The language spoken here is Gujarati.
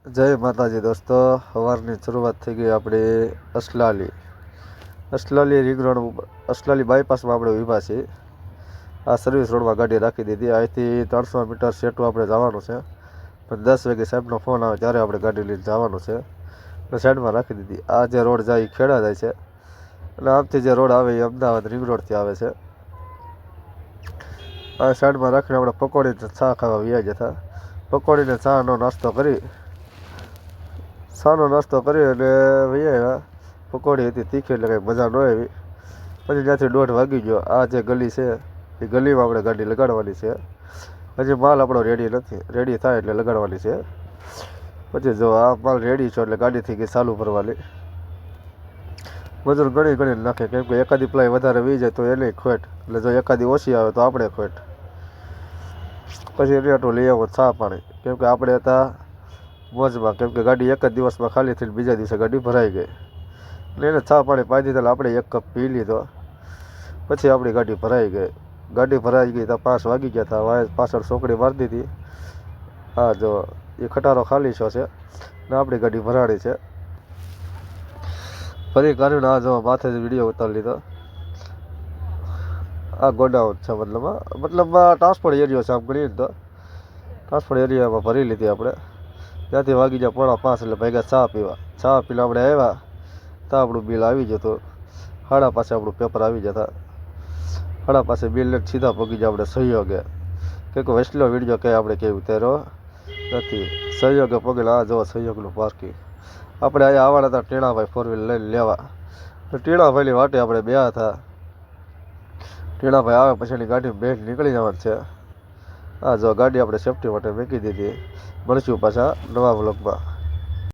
જય માતાજી દોસ્તો, સવારની શરૂઆત થઈ ગઈ આપણે અસલાલી રિંગ રોડ ઉપર, અસલાલી બાયપાસમાં આપણે ઊભા છીએ. આ સર્વિસ રોડમાં ગાડી રાખી દીધી. અહીંથી 300 મીટર સેટું આપણે જવાનું છે, પણ 10 વાગે સાહેબનો ફોન આવે ત્યારે આપણે ગાડી લઈને જવાનું છે, એટલે સાઈડમાં રાખી દીધી. આ જે રોડ જાય એ ખેડા જાય છે, અને આમથી જે રોડ આવે એ અમદાવાદ રિંગ રોડથી આવે છે. આ સાઈડમાં રાખીને આપણે પકોડીને ચા ખાવા વ્યા જતા. પકોડીને ચાનો નાસ્તો કરી અને વૈયા. પકોડી હતી તીખી એટલે કંઈ મજા ન આવી. પછી ત્યાંથી 1:30 વાગી ગયો. આ જે ગલી છે એ ગલીમાં આપણે ગાડી લગાડવાની છે. હજી માલ આપણો રેડી નથી, રેડી થાય એટલે લગાડવાની છે. પછી જો આ માલ રેડી છો એટલે ગાડી થઈ ગઈ ચાલુ કરવાની. મજૂર ગણી નાખે, કેમ કે એકાદી પ્લાય વધારે વી જાય તો એને ખોટ, એટલે જો એકાદી ઓછી આવે તો આપણે ખોટ. પછી એને આટલું લઈ આવો ચા પાણી, કેમ કે આપણે હતા મોજમાં, કેમ કે ગાડી એક જ દિવસમાં ખાલી થઈને બીજા દિવસે ગાડી ભરાઈ ગઈ. એટલે એને ચા પાણી પાઈ દીધા. આપણે 1 કપ પી લીધો. પછી આપણી ગાડી ભરાઈ ગઈ. ગાડી ભરાઈ ગઈ તો 5 વાગી ગયા હતા. વાય પાછળ ચોકડી મારી દીધી. હા જો એ ખટારો ખાલી છે ને આપણી ગાડી ભરાણી છે. ફરી કાઢીને આ જો માથે જ વિડીયો ઉતારી લીધો. આ ગોડાઉન છે, મતલબમાં ટ્રાન્સપોર્ટ એરિયો છે. આમ ગણીએ તો ટ્રાન્સપોર્ટ એરિયામાં ભરી લીધી આપણે. ત્યાંથી વાગી ગયા 4:45, એટલે ભાગ્યા ચા પીવા. ચા પીને આપણે આવ્યા તો આપણું બિલ આવી જતું. 5:30 આપણું પેપર આવી જતા. 5:30 બિલ લઈને સીધા પગી જાય આપણે સહયોગે, કેમ કે વૈષ્ણવ વિડીયો કંઈ આપણે કંઈ ઉતાર્યો નથી. સહયોગે પગેલા. આ જોવા સહયોગનું પાર્કિંગ. આપણે અહીંયા આવવાના હતા ટીણાભાઈ 4 વ્હીલ લઈને લેવા. તો ટીણાભાઈની વાટે આપણે બે હતા. ટીણાભાઈ આવે પછી એની ગાડી બેન નીકળી જવાનું છે. આ જો ગાડી આપણે સેફટી માટે મૂકી દીધી. મળશું પાછા નવા વ્લોગમાં.